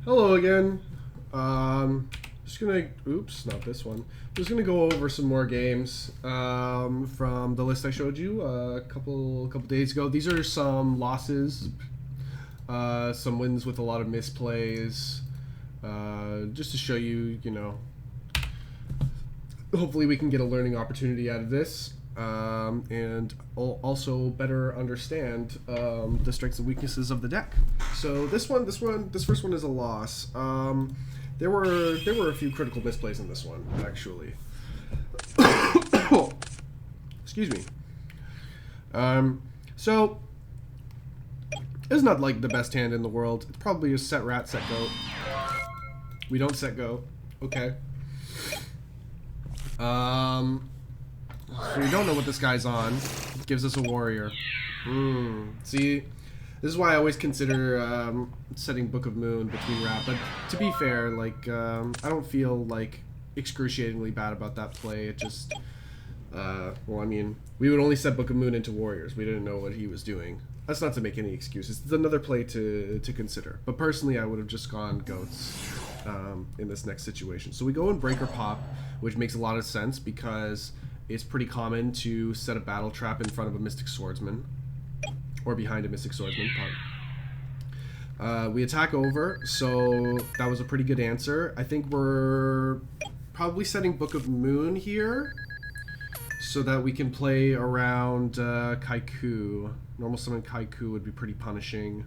Hello again. Just gonna, oops, not this one. Just gonna go over some more games from the list I showed you a couple days ago. These are some losses, some wins with a lot of misplays, just to show you, you know, hopefully we can get a learning opportunity out of this, and also better understand the strengths and weaknesses of the deck. So this first one is a loss. There were a few critical misplays in this one, actually. Excuse me. So it's not like the best hand in the world. It's probably a set rat, set goat. We don't set goat. Okay. So we don't know what this guy's on. It gives us a warrior. See, this is why I always consider setting Book of Moon between rat. But to be fair, like I don't feel like excruciatingly bad about that play. It just, well, I mean, we would only set Book of Moon into warriors. We didn't know what he was doing. That's not to make any excuses. It's another play to consider. But personally, I would have just gone goats in this next situation. So we go in Breaker Pop, which makes a lot of sense because it's pretty common to set a battle trap in front of a Mystic Swordsman or behind a Mystic Swordsman. We attack over, so that was a pretty good answer. I think we're probably setting Book of Moon here so that we can play around Kaiku. Normal summon Kaiku would be pretty punishing.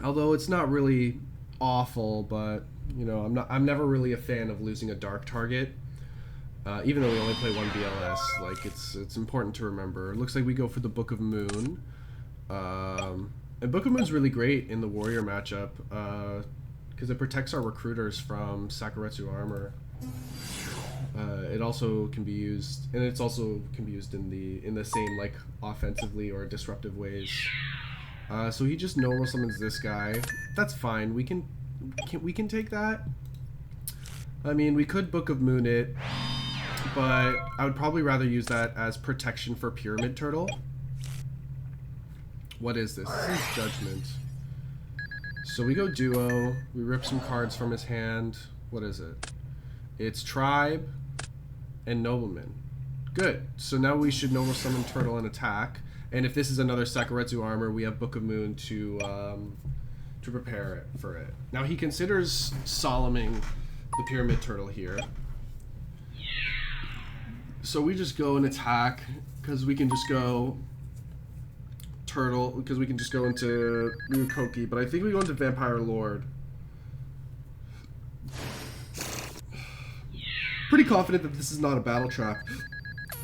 Although it's not really awful, but you know, I'm never really a fan of losing a dark target. Even though we only play one BLS, like it's important to remember. It looks like we go for the Book of Moon, and Book of Moon's really great in the warrior matchup because it protects our recruiters from Sakuretsu armor. It also can be used, and it's also can be used in the same like offensively or disruptive ways. So he just normal summons this guy. That's fine. We can take that. I mean, we could Book of Moon it, but I would probably rather use that as protection for Pyramid Turtle. What is this? This is Judgment. So we go duo. We rip some cards from his hand. What is it? It's Tribe and Nobleman. Good. So now we should normal summon Turtle and attack. And if this is another Sakuretsu armor, we have Book of Moon to prepare it for it. Now he considers Solemning the Pyramid Turtle here. So we just go and attack because we can just go Turtle because we can just go into Ryukoki, but I think we go into Vampire Lord. Pretty confident that this is not a battle trap.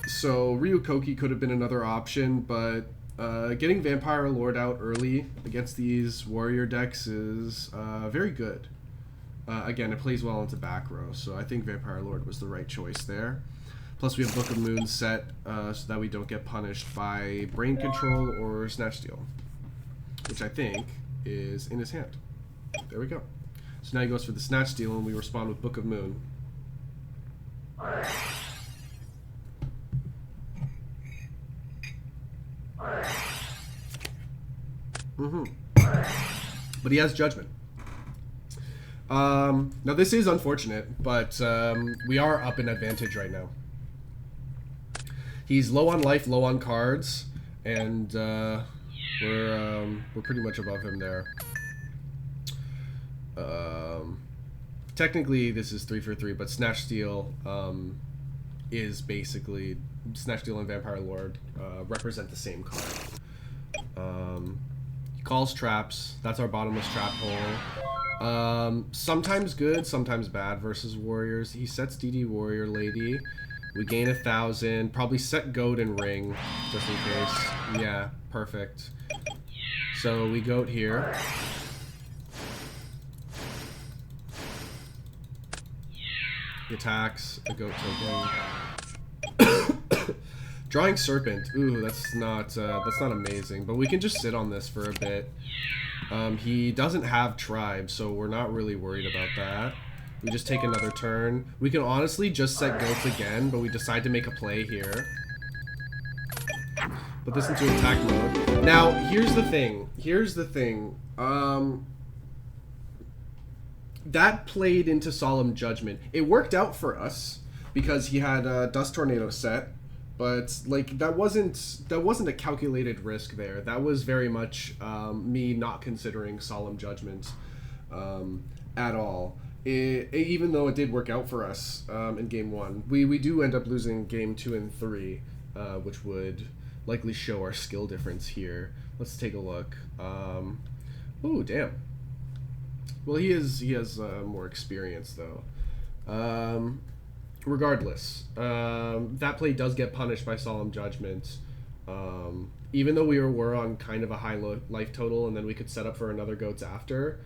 So Ryukoki could have been another option, but getting Vampire Lord out early against these warrior decks is very good. Again, it plays well into back row, so I think Vampire Lord was the right choice there. Plus we have Book of Moon set so that we don't get punished by Brain Control or Snatch Steal, which I think is in his hand. There we go. So now he goes for the Snatch Steal and we respond with Book of Moon. But he has Judgment. Now this is unfortunate, but we are up in advantage right now. He's low on life, low on cards, and we're pretty much above him there. Technically this is 3 for 3, but Snatch Steal is basically Snatch Steal and Vampire Lord represent the same card. He calls traps. That's our bottomless trap hole. Sometimes good, sometimes bad versus warriors. He sets DD Warrior Lady. We gain 1,000. Probably set Goat and Ring, just in case. Yeah, perfect. So we goat here. He attacks a goat token. Drawing Serpent. Ooh, that's not amazing. But we can just sit on this for a bit. He doesn't have Tribe, so we're not really worried about that. We just take another turn. We can honestly just set goats again, but we decide to make a play here. Put this into attack mode. Now, here's the thing. That played into Solemn Judgment. It worked out for us because he had Dust Tornado set, but like that wasn't a calculated risk there. That was very much me not considering Solemn Judgment at all. Even though it did work out for us in game 1, we do end up losing game 2 and 3, which would likely show our skill difference here. Let's take a look. Ooh, damn. Well, he has more experience though. Regardless, that play does get punished by Solemn Judgment. Even though we were on kind of a high life total, and then we could set up for another goats after.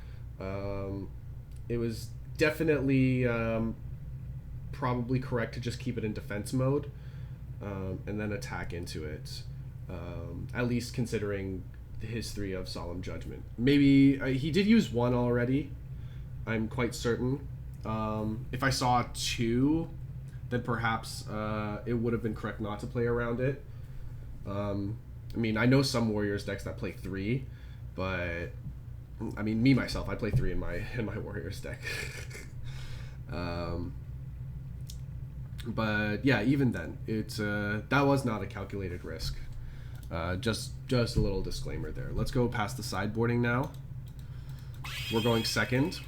It was definitely probably correct to just keep it in defense mode and then attack into it. At least considering the history of Solemn Judgment. Maybe he did use 1 already. I'm quite certain. If I saw 2, then perhaps it would have been correct not to play around it. I mean, I know some Warriors decks that play 3, but I mean, me myself, I play 3 in my Warriors deck. But yeah, even then, it's that was not a calculated risk. Just a little disclaimer there. Let's go past the sideboarding now. We're going second.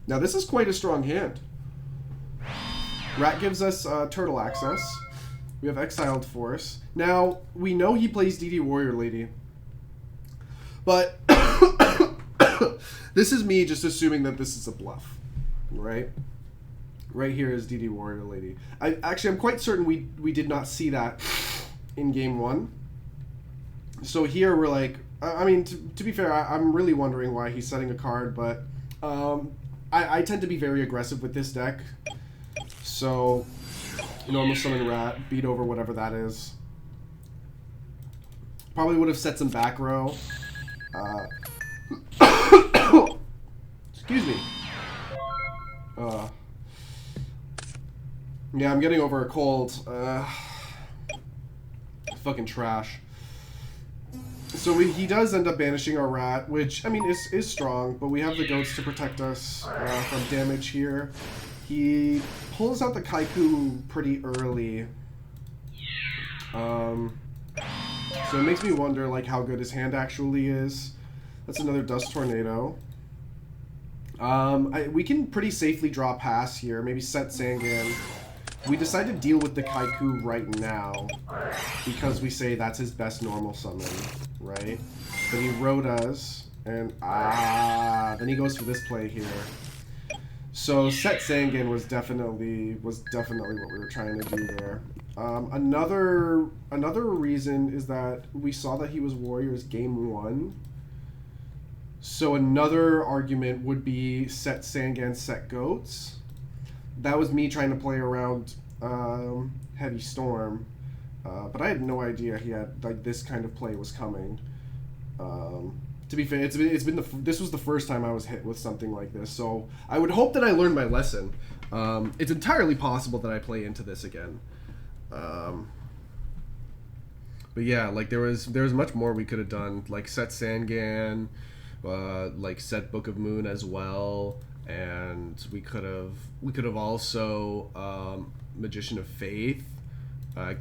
Now this is quite a strong hand. Rat gives us turtle access. We have Exiled Force. Now, we know he plays DD Warrior Lady. But this is me just assuming that this is a bluff. Right? Right here is DD Warrior Lady. I'm quite certain we did not see that in game 1. So here we're like, I mean, to be fair, I'm really wondering why he's setting a card, but I tend to be very aggressive with this deck. So, normal summon Rat, beat over whatever that is. Probably would have set some back row. Excuse me. Yeah, I'm getting over a cold. Fucking trash. So he does end up banishing our Rat, which, I mean, is strong, but we have the goats to protect us from damage here. He pulls out the Kaiku pretty early. So it makes me wonder, like, how good his hand actually is. That's another Dust Tornado. We can pretty safely draw pass here, maybe set Sangan. We decide to deal with the Kaiku right now because we say that's his best normal summon, right? But he Rotas, and then he goes for this play here. So set Sangan was definitely what we were trying to do there. Another reason is that we saw that he was Warriors game 1. So another argument would be set Sangan, set goats. That was me trying to play around Heavy Storm, but I had no idea he had like this kind of play was coming. To be fair, this was the first time I was hit with something like this, so I would hope that I learned my lesson. It's entirely possible that I play into this again. But yeah, like there was much more we could have done, like set Sangan, like set Book of Moon as well. And we could have also Magician of Faith,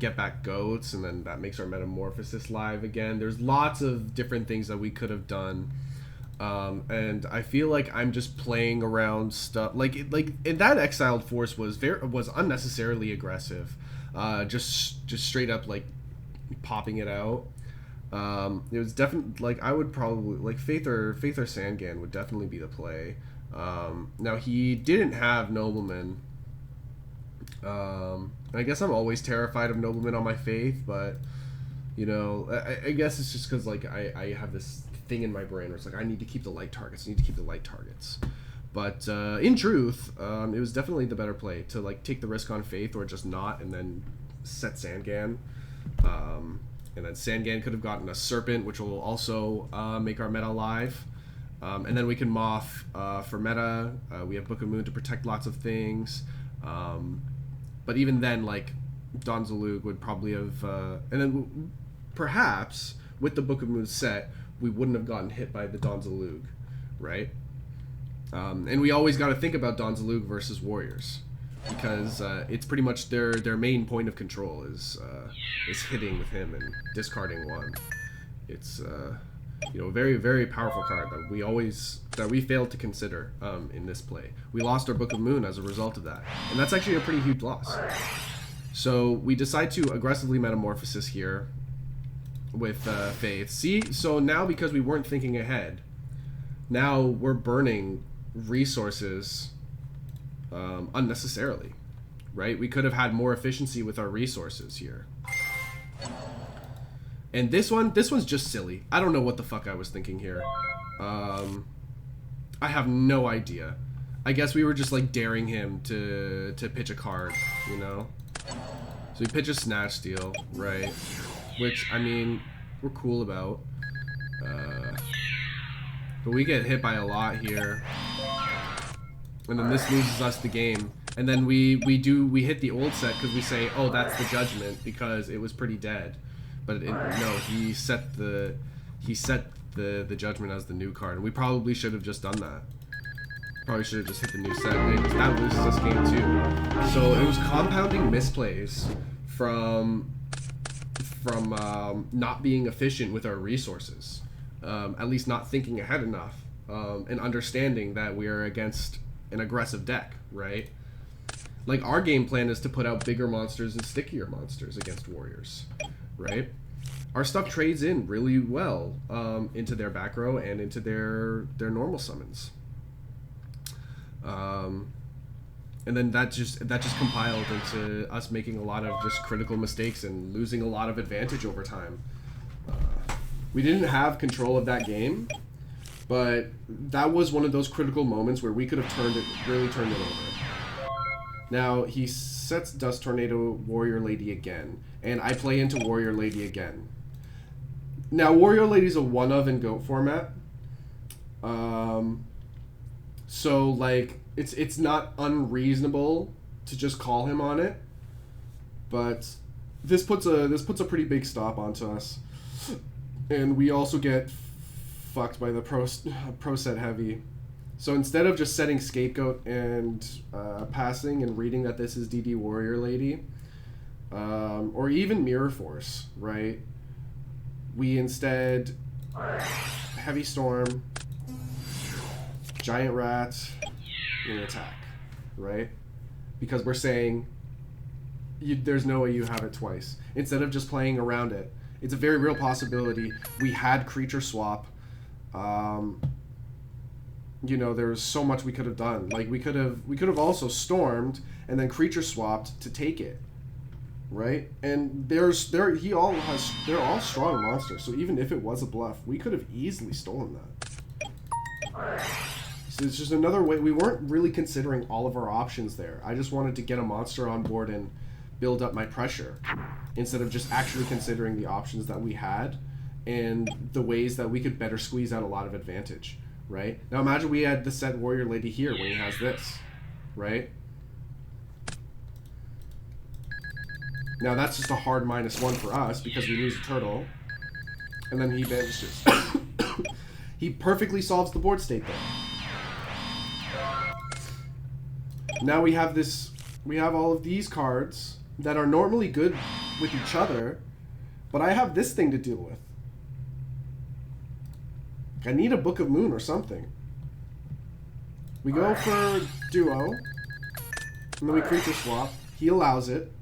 get back goats, and then that makes our Metamorphosis live again. There's lots of different things that we could have done, and I feel like I'm just playing around stuff. Like and that Exiled Force was unnecessarily aggressive, just straight up like popping it out. It was definitely like I would probably like Faith or Sangan would definitely be the play. Now he didn't have Nobleman. I guess I'm always terrified of Nobleman on my Faith, but you know, I guess it's just because like I have this thing in my brain where it's like I need to keep the light targets. But in truth, it was definitely the better play to like take the risk on Faith or just not, and then set Sangan. And then Sangan could have gotten a Serpent, which will also make our meta live. And then we can Moth for meta. We have Book of Moon to protect lots of things. But even then, like, Don Zalug would probably have... and then perhaps, with the Book of Moon set, we wouldn't have gotten hit by the Don Zalug, right? And we always got to think about Don Zalug versus Warriors, because it's pretty much their main point of control is hitting with him and discarding one. It's you know, a very, very powerful card that we failed to consider in this play. We lost our Book of Moon as a result of that, and that's actually a pretty huge loss. So we decide to aggressively Metamorphosis here with Faith. See, so now because we weren't thinking ahead, now we're burning resources unnecessarily, right? We could have had more efficiency with our resources here. And this one's just silly. I don't know what the fuck I was thinking here. I have no idea. I guess we were just like daring him to pitch a card, you know? So we pitch a Snatch Steal, right? Which, I mean, we're cool about. But we get hit by a lot here. And then this loses us the game. And then we hit the old set because we say, oh, that's the Judgment, because it was pretty dead. But no, he set the Judgment as the new card. And we probably should have just done that. Probably should have just hit the new set. Anyways, that loses us game 2. So it was compounding misplays from not being efficient with our resources. At least not thinking ahead enough. And understanding that we are against an aggressive deck, right? Like, our game plan is to put out bigger monsters and stickier monsters against Warriors, right? Our stuff trades in really well into their back row and into their normal summons. And then that just compiled into us making a lot of just critical mistakes and losing a lot of advantage over time. We didn't have control of that game, but that was one of those critical moments where we could have really turned it over. Now, he sets Dust Tornado Warrior Lady again, and I play into Warrior Lady again. Now, Warrior Lady's a one-of in GOAT format. So, like, it's not unreasonable to just call him on it, but this puts a pretty big stop onto us. And we also get fucked by the pro set heavy. So instead of just setting Scapegoat and passing and reading that this is DD Warrior Lady, or even Mirror Force, right? We instead Heavy Storm, Giant Rat, and attack, right? Because we're saying there's no way you have it twice. Instead of just playing around it. It's a very real possibility. We had creature swap. You know, there's so much we could have done. Like, we could have also stormed and then creature swapped to take it, right? And they're all strong monsters. So even if it was a bluff, we could have easily stolen that. So it's just another way. We weren't really considering all of our options there. I just wanted to get a monster on board and build up my pressure, instead of just actually considering the options that we had and the ways that we could better squeeze out a lot of advantage, right? Now imagine we had the set Warrior Lady here when he has this, right? Now that's just a hard -1 for us because we lose a turtle, and then he banishes. He perfectly solves the board state though. Now we have all of these cards that are normally good with each other, but I have this thing to deal with. I need a Book of Moon or something. We go for Duo, and then we creature swap. He allows it.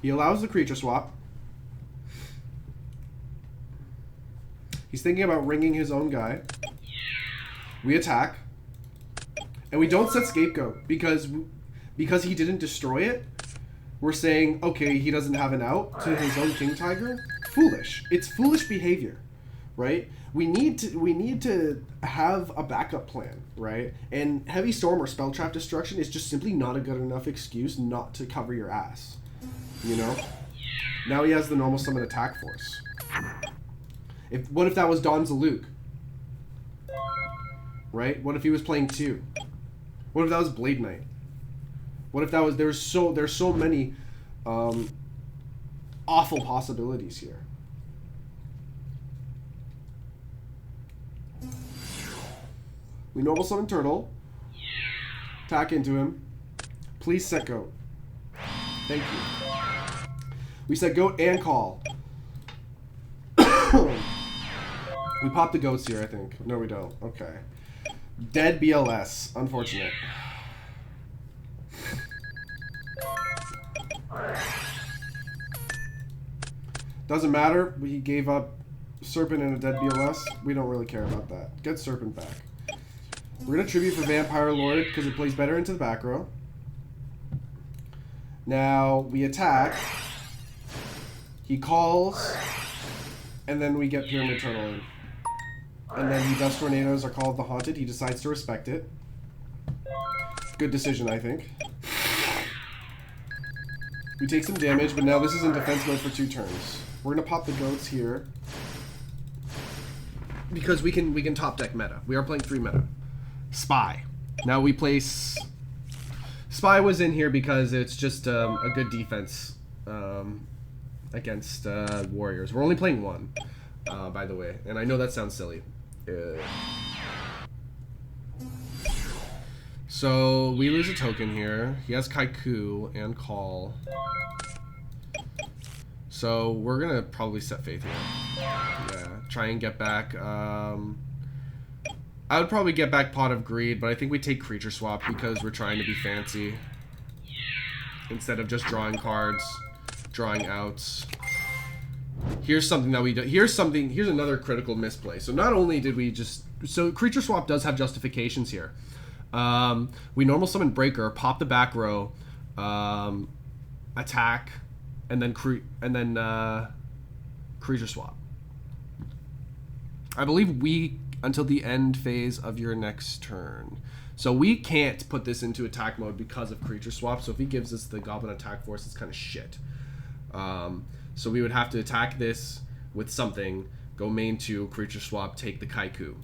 He allows the creature swap. He's thinking about ringing his own guy. We attack. And we don't set Scapegoat because he didn't destroy it. We're saying, okay, he doesn't have an out to his own King Tiger. Foolish. It's foolish behavior, right? We need to have a backup plan, right? And Heavy Storm or Spell Trap Destruction is just simply not a good enough excuse not to cover your ass, you know? Now he has the normal summon attack force. What if that was Don Zalug? right? What if he was playing 2? What if that was Blade Knight? What if that was... There's so many awful possibilities here. We normal summon Turtle. Attack into him. Please set Goat. Thank you. We set Goat and Call. We pop the Goats here, I think. No, we don't. Okay. Dead BLS. Unfortunate. Doesn't matter. We gave up Serpent and a dead BLS. We don't really care about that. Get Serpent back. We're going to tribute for Vampire Lord because it plays better into the back row. Now we attack. He calls. And then we get Pyramid Turtle in. And then the Dust Tornadoes are called the Haunted. He decides to respect it. Good decision, I think. We take some damage, but now this is in defense mode for 2 turns. We're gonna pop the Goats here. Because we can top deck meta. We are playing 3 meta. Spy. Now we place... Spy was in here because it's just a good defense against Warriors. We're only playing 1, by the way. And I know that sounds silly. So we lose a token here. He has Kaiku and Call. So we're gonna probably set Faith here. Yeah, try and get back. I would probably get back Pot of Greed, but I think we take Creature Swap because we're trying to be fancy. Instead of just drawing cards, drawing outs. Here's something that we do. Here's another critical misplay. So not only did we just... So Creature Swap does have justifications here. We normal summon Breaker, pop the back row, attack, and then Creature Swap. I believe we until the end phase of your next turn. So we can't put this into attack mode because of Creature Swap. So if he gives us the Goblin Attack Force, it's kind of shit. So we would have to attack this with something, go main 2, Creature Swap, take the Kaiku.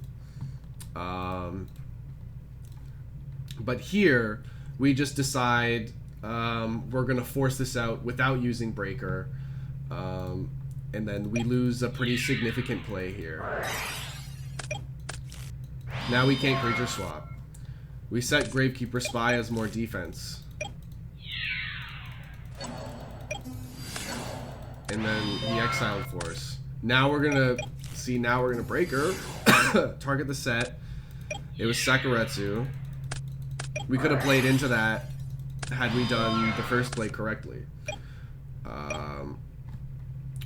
But here, we just decide we're going to force this out without using Breaker. And then we lose a pretty significant play here. Now we can't Creature Swap. We set Gravekeeper Spy as more defense. And then he exiled Force. Now we're gonna Breaker. Target the set. It was Sakuretsu. We could have played into that had we done the first play correctly.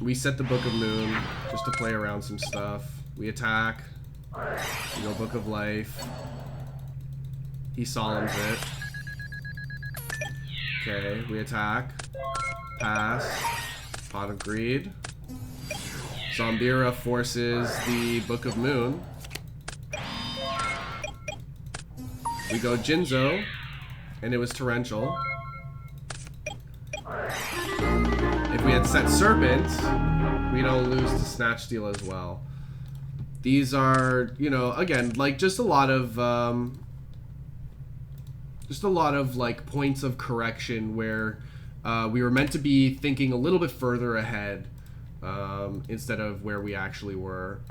We set the Book of Moon just to play around some stuff. We attack. We go Book of Life. He solemns it. Okay, we attack. Pass. Pot of Greed. Zombira forces the Book of Moon. We go Jinzo, and it was Torrential. If we had set Serpent, we don't lose to Snatch Steal as well. These are, you know, again, like just a lot of like points of correction where we were meant to be thinking a little bit further ahead instead of where we actually were.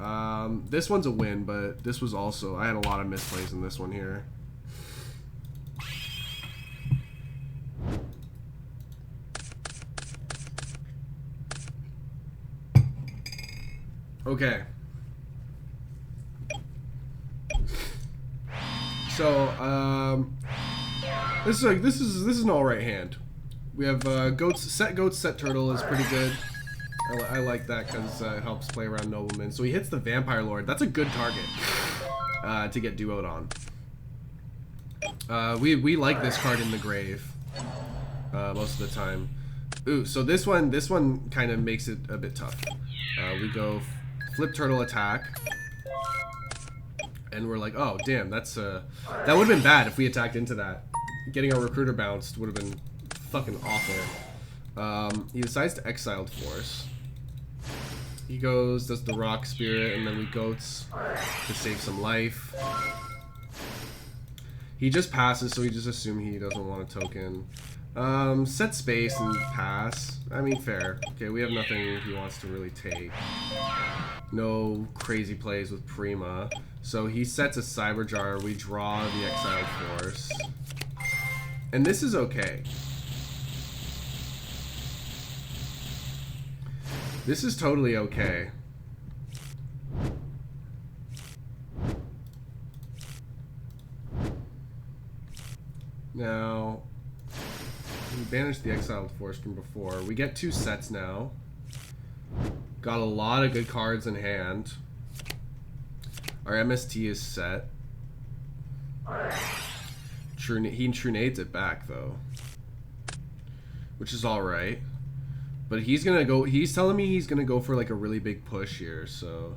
This one's a win, but this was also, I had a lot of misplays in this one here. Okay. So, this is an alright hand. We have Goats, set Turtle is pretty good. I like that because it helps play around Nobleman. So he hits the Vampire Lord. That's a good target to get duoed on. We like this card in the grave most of the time. Ooh, so this one kind of makes it a bit tough. We go Flip Turtle attack. And we're like, oh, damn, that would have been bad if we attacked into that. Getting our Recruiter bounced would have been fucking awful. He decides to exile Force. He goes, does the Rock Spirit, and then we Goats to save some life. He just passes, so we just assume he doesn't want a token. Set space and pass. I mean, fair. Okay, we have nothing he wants to really take. No crazy plays with Prima. So he sets a Cyber Jar. We draw the Exiled Force. And this is okay. This is totally okay. Now, we banished the Exiled Force from before. We get 2 sets now. Got a lot of good cards in hand. Our MST is set. He Trunades it back, though. Which is alright. But he's gonna go. He's telling me he's gonna go for like a really big push here. So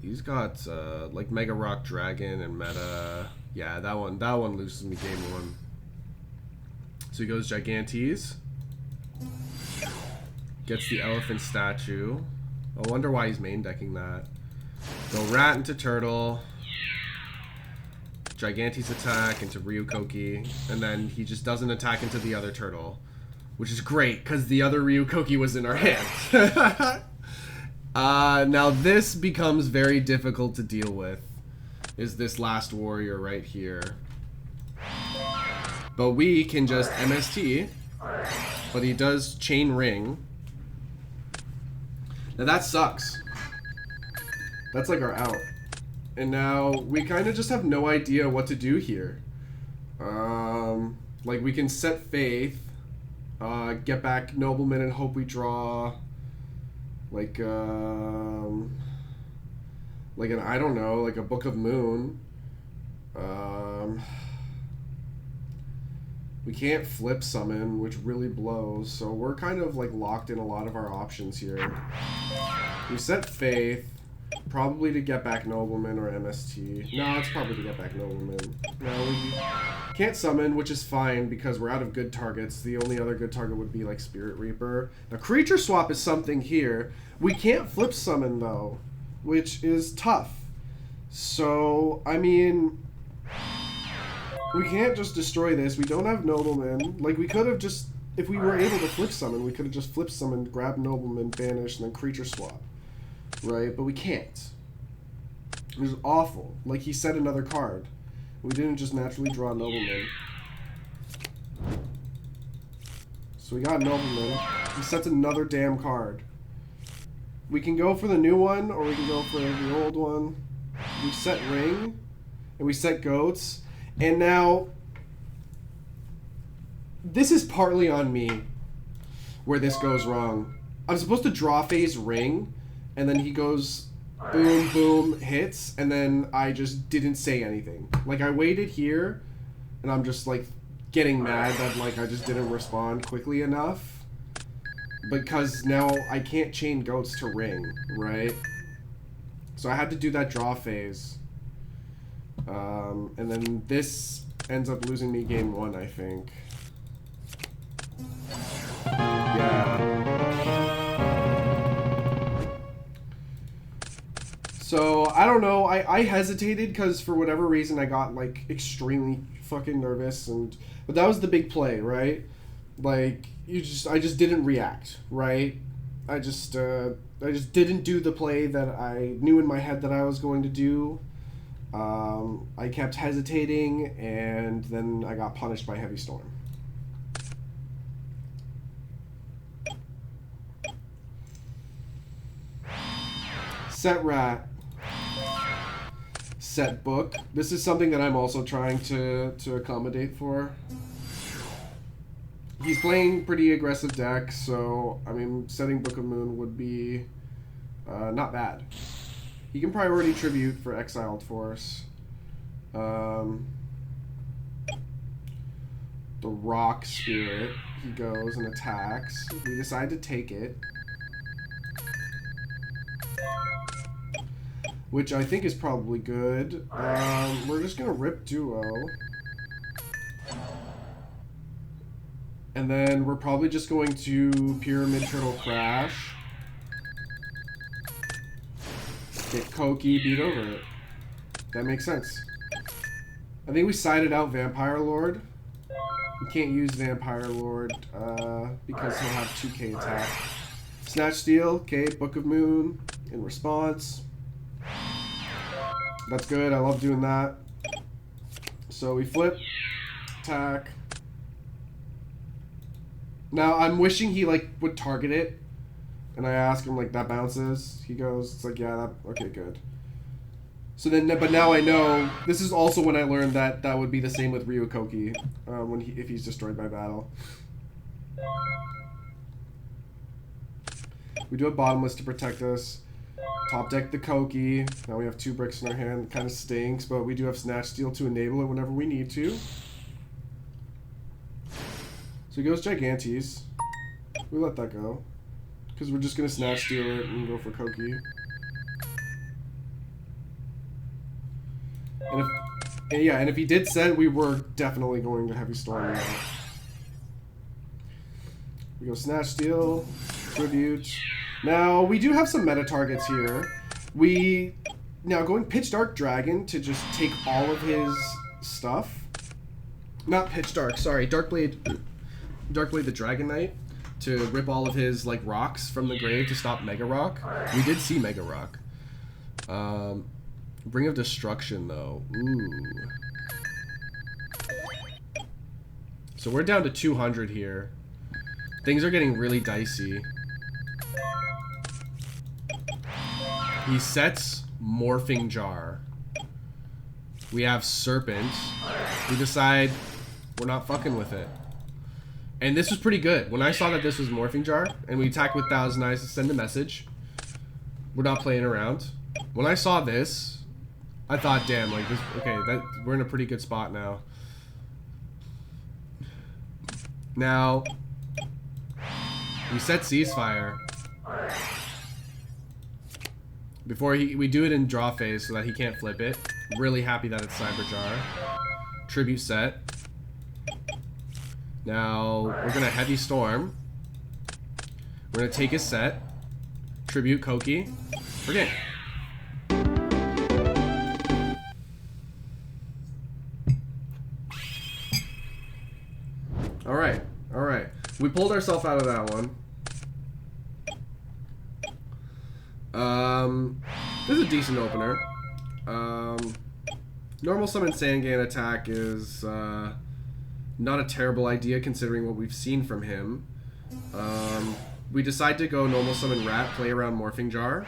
he's got like Mega Rock Dragon and Meta. Yeah, that one loses me game 1. So he goes Gigantes. Gets the Elephant Statue. I wonder why he's main decking that. Go Rat into Turtle. Gigantes attack into Ryukoki, and then he just doesn't attack into the other turtle. Which is great, because the other Ryukoki was in our hand. Now this becomes very difficult to deal with. Is this last warrior right here. But we can just MST. But he does Chain Ring. Now that sucks. That's like our out. And now we kind of just have no idea what to do here. Like we can set Faith. Get back Nobleman and hope we draw like an, I don't know, like a Book of Moon. We can't flip summon, which really blows, so we're kind of like locked in a lot of our options here. We set Faith, probably to get back Nobleman or MST. No, it's probably to get back Nobleman. No, we can't summon, which is fine because we're out of good targets. The only other good target would be like Spirit Reaper. Now, Creature Swap is something here. We can't flip summon though, which is tough. So, I mean, we can't just destroy this. We don't have Nobleman. Like, we could have just, if we were able to flip summon, we could have just flip summoned, grabbed Nobleman, banished, and then Creature Swap. Right? But we can't. It was awful. Like, he set another card. We didn't just naturally draw Nobleman. So we got Nobleman. He sets another damn card. We can go for the new one, or we can go for the old one. We set Ring, and we set Goats. And now, this is partly on me, where this goes wrong. I'm supposed to draw phase Ring, and then he goes boom, boom, hits, and then I just didn't say anything. Like, I waited here, and I'm just, like, getting mad that, like, I just didn't respond quickly enough. Because now I can't chain Goats to Ring, right? So I had to do that draw phase. And then this ends up losing me game 1, I think. Yeah. So, I don't know. I hesitated because for whatever reason I got, like, extremely fucking nervous. But that was the big play, right? Like, I just didn't react, right? I just didn't do the play that I knew in my head that I was going to do. I kept hesitating, and then I got punished by Heavy Storm. Set Rat. Set Book. This is something that I'm also trying to accommodate for. He's playing pretty aggressive deck, so, I mean, setting Book of Moon would be not bad. He can priority tribute for Exiled Force. The Rock Spirit, he goes and attacks. We decide to take it. Which I think is probably good. We're just gonna rip Duo. And then we're probably just going to Pyramid Turtle Crash. Get Koki, beat over it. That makes sense. I think we sided out Vampire Lord. We can't use Vampire Lord because he'll have 2k attack. Snatch Steal, okay, Book of Moon in response. That's good, I love doing that. So we flip, attack. Now I'm wishing he like would target it. And I ask him like, that bounces? He goes, it's like, yeah, that, okay, good. So then, but now I know, this is also when I learned that that would be the same with Ryukoki, if he's destroyed by battle. We do a bottomless to protect us. Top deck the Koki. Now we have 2 bricks in our hand. It kind of stinks, but we do have Snatch Steal to enable it whenever we need to. So he goes Gigantes. We let that go. Because we're just going to Snatch Steal it and go for Koki. And if he did set, we were definitely going to Heavy Storm now. We go Snatch Steal, Tribute. Now, we do have some meta targets here. Now going Pitch Dark Dragon to just take all of his stuff. Not Pitch Dark, sorry. Darkblade the Dragon Knight to rip all of his like rocks from the grave to stop Mega Rock. We did see Mega Rock. Bring of Destruction, though. Ooh. So we're down to 200 here. Things are getting really dicey. He sets Morphing Jar. We have Serpent. We decide we're not fucking with it. And this was pretty good. When I saw that this was Morphing Jar, and we attacked with Thousand Eyes to send a message, we're not playing around. When I saw this, I thought, damn, like this. Okay, we're in a pretty good spot now. Now, we set Ceasefire before we do it in draw phase so that he can't flip it. Really happy that it's Cyber Jar. Tribute set. Now we're gonna Heavy Storm. We're gonna take his set. Tribute Koki. Forget. Alright. We pulled ourselves out of that one. This is a decent opener. Normal Summon Sangan attack is not a terrible idea considering what we've seen from him. We decide to go Normal Summon Rat, play around Morphing Jar,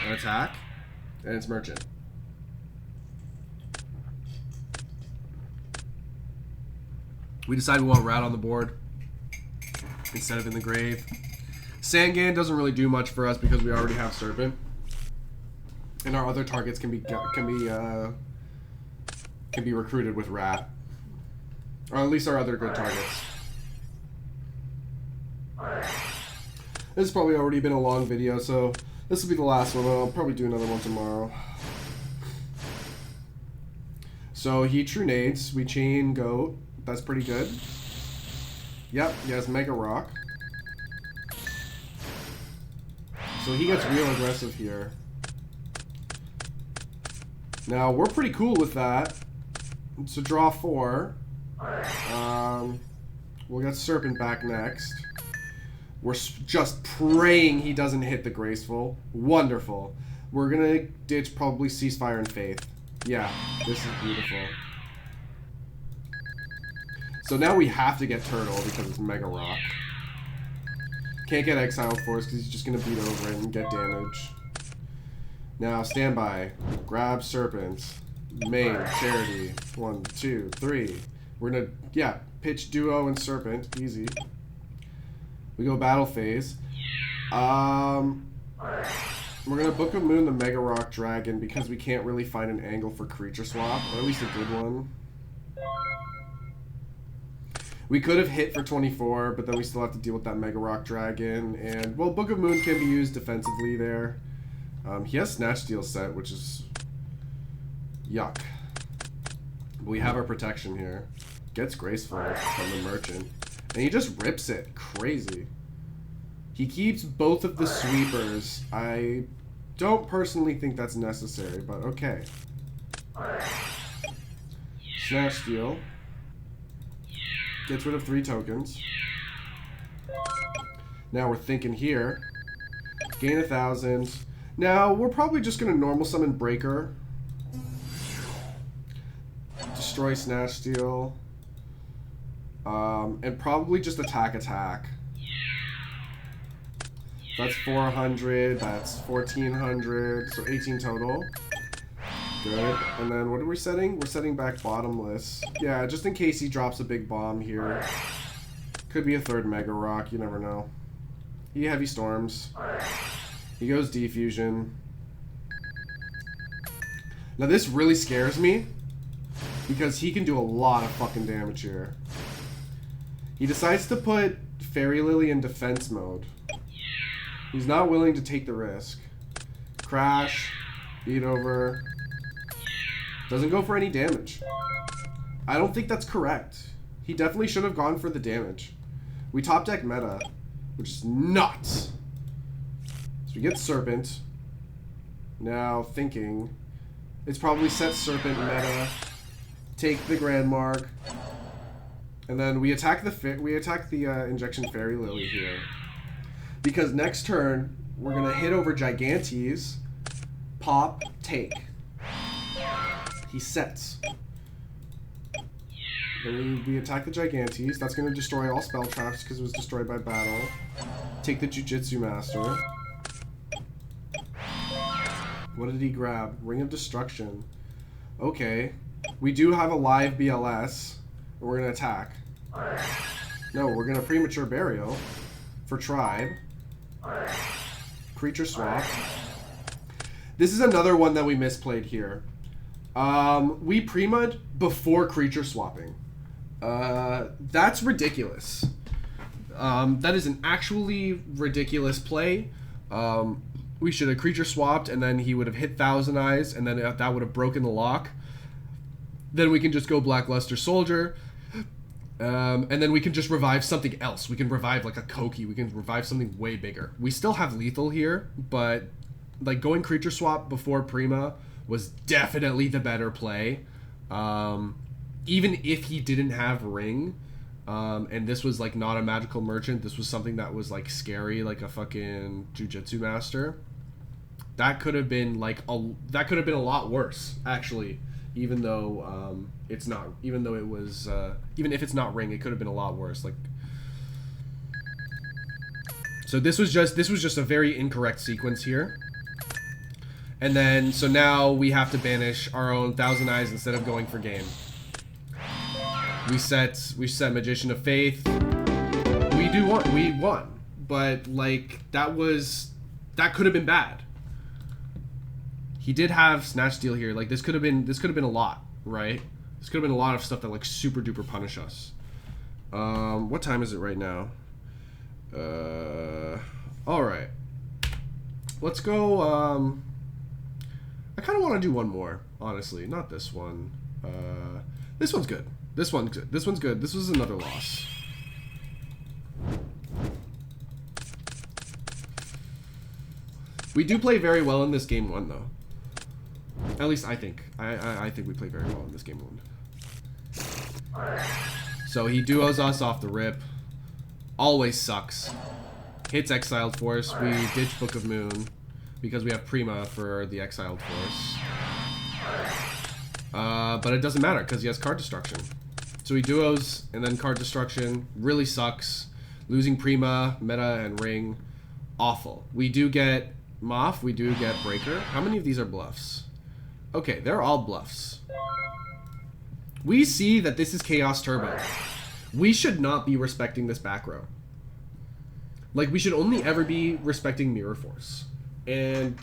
and attack, and it's Merchant. We decide we want Rat on the board instead of in the grave. Sangan doesn't really do much for us because we already have Serpent, and our other targets can be recruited with Rat, or at least our other good targets. This has probably already been a long video, so this will be the last one. I'll probably do another one tomorrow. So he True Nades. We chain Goat. That's pretty good. Yep, he has Mega Rock. So he gets real aggressive here. Now, we're pretty cool with that. So draw 4. We'll get Serpent back next. We're just praying he doesn't hit the Graceful. Wonderful. We're gonna ditch probably Ceasefire and Faith. Yeah, this is beautiful. So now we have to get Turtle because it's Mega Rock. Can't get Exiled Force because he's just going to beat over it and get damage. Now, standby. Grab Serpent. Main, Charity. 1, 2, 3. We're going to, yeah, pitch Duo and Serpent. Easy. We go Battle Phase. We're going to Book of Moon the Mega Rock Dragon because we can't really find an angle for Creature Swap, or at least a good one. We could have hit for 24, but then we still have to deal with that Mega Rock Dragon. And, well, Book of Moon can be used defensively there. He has Snatch Steal set, which is yuck. But we have our protection here. Gets Graceful from the Merchant. And he just rips it. Crazy. He keeps both of the sweepers. I don't personally think that's necessary, but okay. Snatch Steal. Gets rid of 3 tokens. Now we're thinking here. Gain 1,000. Now we're probably just gonna normal summon Breaker. Destroy Snatch Steal. And probably just attack. That's 400, that's 1,400, so 18 total. Good. And then what are we setting? We're setting back bottomless. Yeah, just in case he drops a big bomb here. Could be a 3rd Mega Rock, you never know. He Heavy Storms. He goes Defusion. Now this really scares me, because he can do a lot of fucking damage here. He decides to put Fairy Lily in defense mode. He's not willing to take the risk. Crash. Beat over. Doesn't go for any damage. I don't think that's correct. He definitely should have gone for the damage. We top deck meta, which is nuts. So we get Serpent. Now thinking, it's probably set Serpent meta. Take the Grand Mark. And then we attack the Injection Fairy Lily here. Because next turn, we're going to hit over Gigantes, pop, take. He sets. Then we attack the Gigantes. That's going to destroy all spell traps because it was destroyed by battle. Take the Jujutsu Master. What did he grab? Ring of Destruction. Okay. We do have a live BLS. And we're going to attack. No, we're going to Premature Burial for Tribe. Creature Swap. This is another one that we misplayed here. We Prema'd before Creature Swapping. That's ridiculous. That is an actually ridiculous play. We should have Creature Swapped, and then he would have hit Thousand Eyes, and then that would have broken the lock. Then we can just go Blackluster Soldier. And then we can just revive something else. We can revive like a Koki. We can revive something way bigger. We still have lethal here, but like going Creature Swap before Prima was definitely the better play. Even if he didn't have Ring, and this was like not a magical merchant, this was something that was like scary, like a fucking Jujutsu Master. That could have been like that could have been a lot worse, actually. Even though it's not, even though it was, even if it's not Ring, it could have been a lot worse. Like, so this was just a very incorrect sequence here. And then, so now we have to banish our own Thousand Eyes instead of going for game. We set Magician of Faith. We won, but like that could have been bad. He did have Snatch Steal here. Like this could have been a lot, right? This could have been a lot of stuff that like super duper punish us. What time is it right now? All right. Let's go. I kind of want to do one more, honestly. Not this one. This one's good. This one's good. This one's good. This was another loss. We do play very well in this game one, though. At least I think. I think we play very well in this game one. So he duos us off the rip. Always sucks. Hits Exiled Force. We ditch Book of Moon because we have Prima for the Exiled Force. But it doesn't matter because he has card destruction. So he duos and then card destruction. Really sucks. Losing Prima, Meta, and Ring. Awful. We do get Moth. We do get Breaker. How many of these are bluffs? Okay, they're all bluffs. We see that this is Chaos Turbo. We should not be respecting this back row. Like, we should only ever be respecting Mirror Force. And,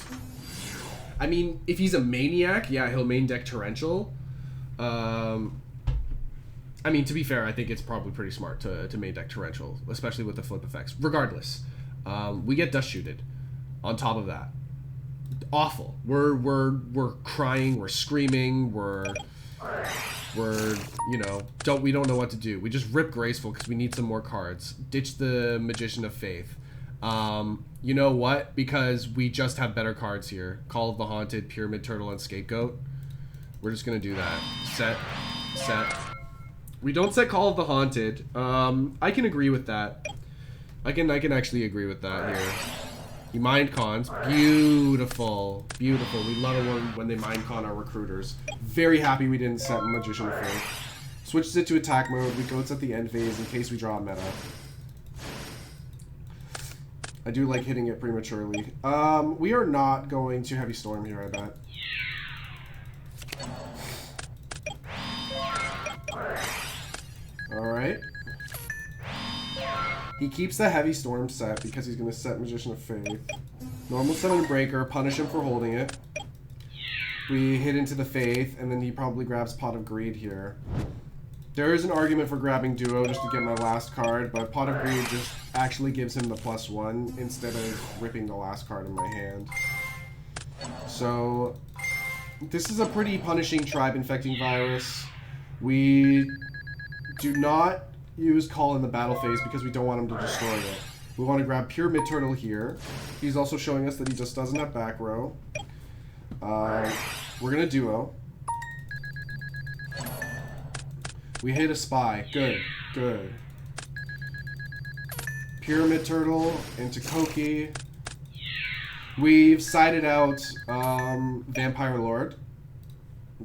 I mean, if he's a Maniac, yeah, he'll main deck Torrential. I mean, to be fair, I think it's probably pretty smart to main deck Torrential, especially with the flip effects. Regardless, we get Dust Shooted on top of that. Awful. We're crying, we're screaming, we're you know, we don't know what to do. We just rip Graceful because we need some more cards. Ditch the Magician of Faith. You know what? Because we just have better cards here. Call of the Haunted, Pyramid Turtle, and Scapegoat. We're just gonna do that. set. We don't set Call of the Haunted. I can agree with that. I can actually agree with that here. He mind cons. Beautiful. Beautiful. We love it when they mind con our recruiters. Very happy we didn't set Magician of Faith. Switches it to attack mode. We goats at the end phase in case we draw a meta. I do like hitting it prematurely. We are not going to Heavy Storm here, I bet. Alright. He keeps the Heavy Storm set because he's going to set Magician of Faith. Normal Summon Breaker, punish him for holding it. We hit into the Faith, and then he probably grabs Pot of Greed here. There is an argument for grabbing Duo just to get my last card, but Pot of Greed just actually gives him the +1 instead of ripping the last card in my hand. So, this is a pretty punishing Tribe Infecting Virus. We do not use Call in the battle phase because we don't want him to destroy it. We want to grab Pure Mid Turtle here. He's also showing us that he just doesn't have back row. We're going to Duo. We hit a Spy. Good. Good. Pyramid Turtle into Koki. We've sided out Vampire Lord.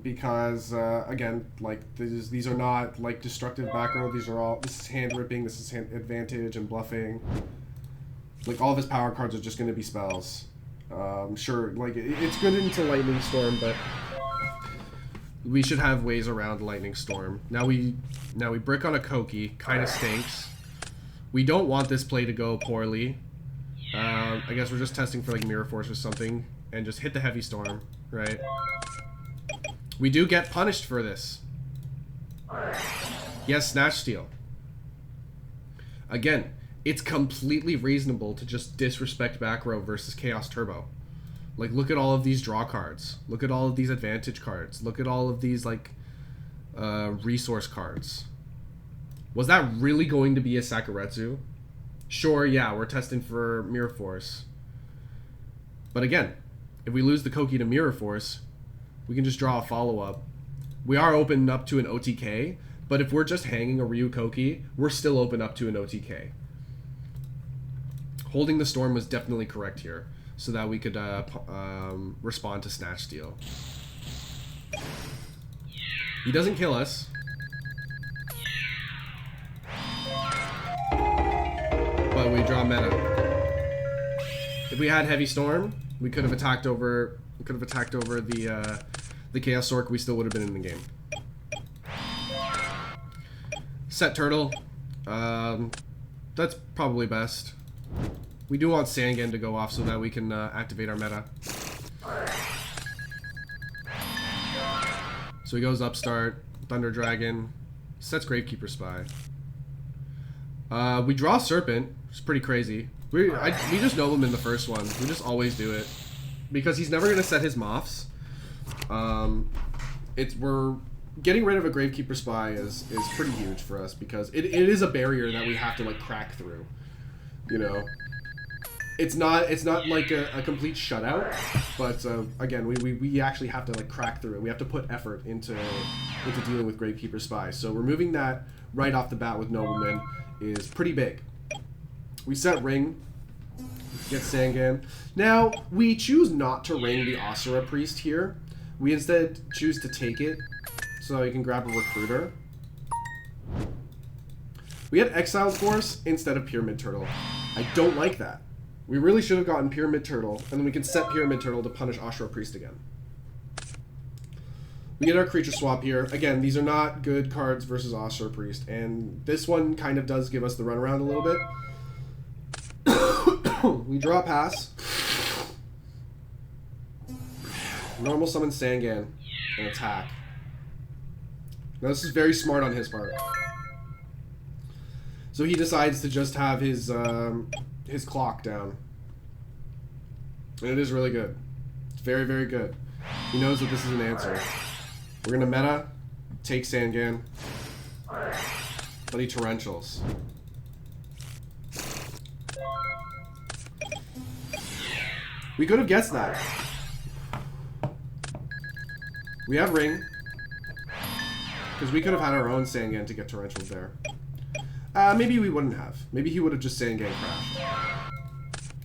Because, again, like, these are not, like, destructive back row. These are all... This is hand ripping. This is hand advantage and bluffing. Like, all of his power cards are just going to be spells. Sure, like, it's good into Lightning Storm, but... We should have ways around Lightning Storm. Now we brick on a Koki. Kind of stinks. We don't want this play to go poorly. I guess we're just testing for like Mirror Force or something. And just hit the Heavy Storm, right? We do get punished for this. Yes, Snatch Steal. Again, it's completely reasonable to just disrespect back row versus Chaos Turbo. Like, look at all of these draw cards. Look at all of these advantage cards. Look at all of these, like, resource cards. Was that really going to be a Sakuretsu? Sure, yeah, we're testing for Mirror Force. But again, if we lose the Koki to Mirror Force, we can just draw a follow-up. We are open up to an OTK, but if we're just hanging a Ryu Koki, we're still open up to an OTK. Holding the Storm was definitely correct here, so that we could respond to Snatch Steal. He doesn't kill us. But we draw meta. If we had Heavy Storm, we could have attacked over the Chaos Sork. We still would have been in the game. Set Turtle. That's probably best. We do want Sangan to go off so that we can activate our meta. So he goes Upstart, Thunder Dragon, sets Gravekeeper Spy. We draw Serpent, which is pretty crazy. We just know him in the first one. We just always do it. Because he's never going to set his Moths. We're getting rid of a Gravekeeper Spy is pretty huge for us because it is a barrier that we have to like crack through. You know? It's not like a complete shutout, but again, we actually have to like crack through it. We have to put effort into dealing with Gravekeeper Spy. So removing that right off the bat with Nobleman is pretty big. We set Ring, get Sangan. Now, we choose not to ring the Asura Priest here. We instead choose to take it so you can grab a Recruiter. We had Exiled Force instead of Pyramid Turtle. I don't like that. We really should have gotten Pyramid Turtle, and then we can set Pyramid Turtle to punish Ashura Priest again. We get our creature swap here. Again, these are not good cards versus Ashura Priest, and this one kind of does give us the runaround a little bit. We draw a pass. Normal summon Sangan and attack. Now this is very smart on his part. So he decides to just have his clock down. And it is really good. It's very, very good. He knows that this is an answer. We're going to meta, take Sangan, but he Torrentials. We could have guessed that. We have Ring. Because we could have had our own Sangan to get torrential there. Maybe we wouldn't have. Maybe he would have just Sangan crashed.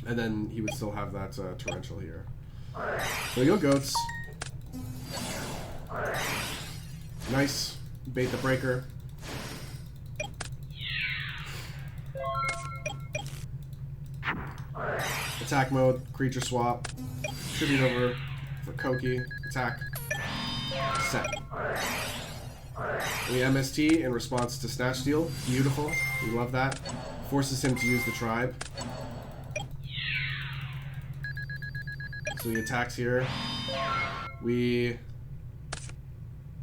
And then he would still have that torrential here. There you go, goats. Nice. Bait the breaker. Attack mode, creature swap. Tribute over for Koki. Attack. Set. We MST in response to Snatch Steal. Beautiful. We love that. Forces him to use the tribe. So he attacks here. We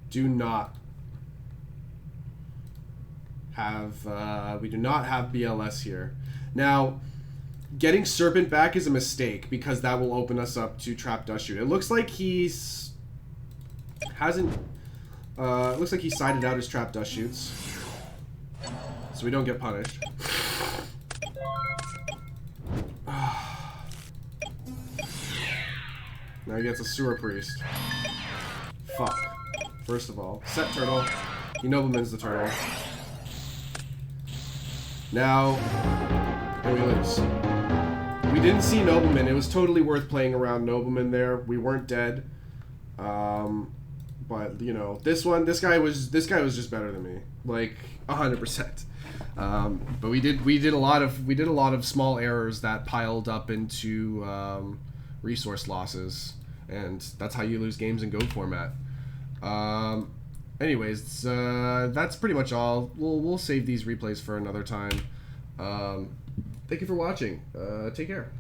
do not have BLS here. Now, getting Serpent back is a mistake because that will open us up to Trap Dust Shoot. It looks like he's hasn't. It looks like he sided out his Trap Dust Shoots, so we don't get punished. Now he gets a Sewer Priest. Fuck. First of all, set turtle. He noblemans the turtle. Now, and we lose. We didn't see nobleman. It was totally worth playing around nobleman there. We weren't dead. But you know, this guy was just better than me, like 100%. But we did a lot of small errors that piled up into resource losses, and that's how you lose games in Go format. Anyways, that's pretty much all. We'll save these replays for another time. Thank you for watching. Take care.